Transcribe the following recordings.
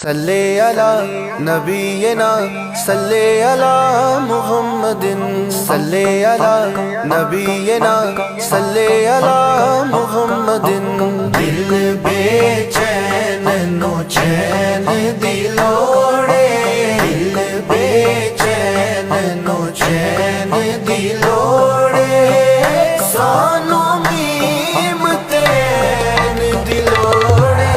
صلی علی نبینا صلی علی محمد صلی علی نبینا صلی علی محمد دل بے چین نو چین دلوڑے دل بے چین نو چین دلوڑے سانو میم تین دلوڑے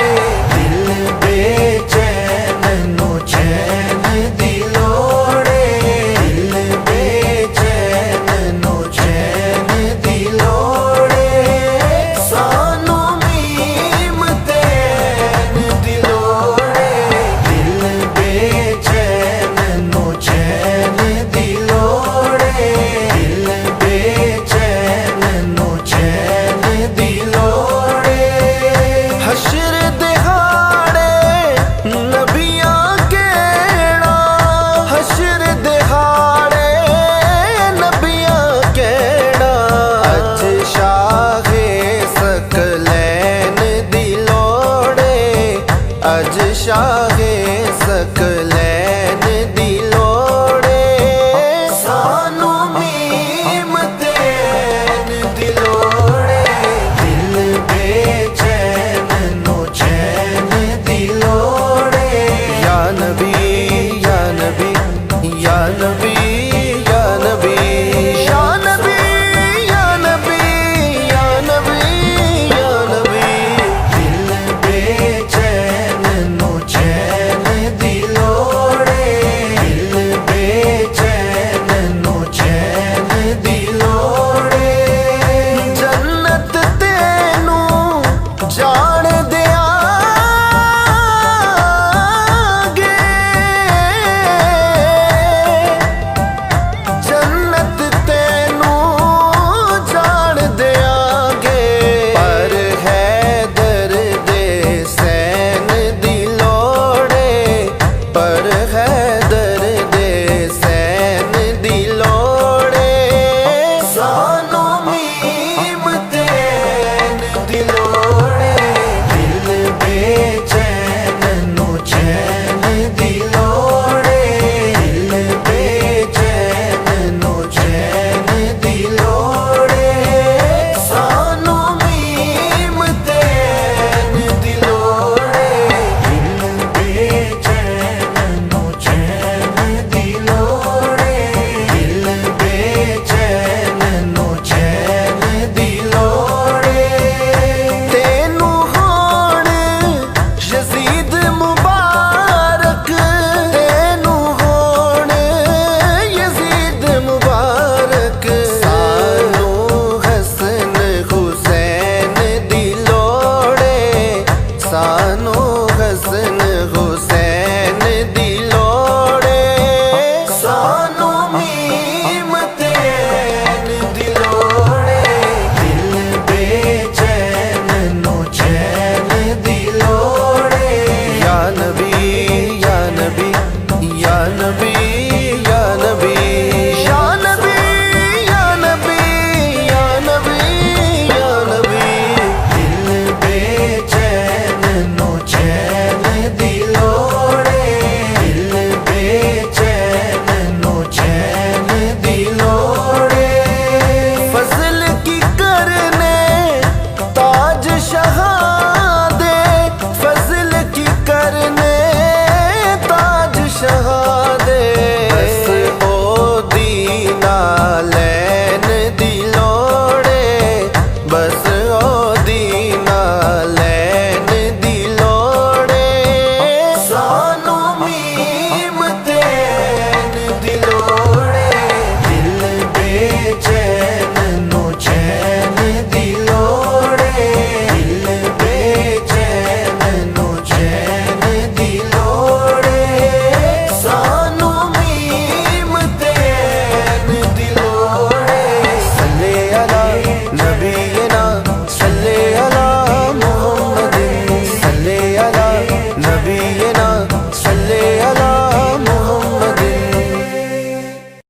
دل بے چین نو چین دلوڑے دل بے چین نو چین دلوڑے سانو میم تین دلوڑے دل بے چین نو چین دلوڑے دل بے چین نو چین دلوڑے حشر دہاڑے نبیاں کیڑا حشر دہاڑے نبیاں کیڑا اج شاہ سکلین دلوڑے اج شاہ سکلین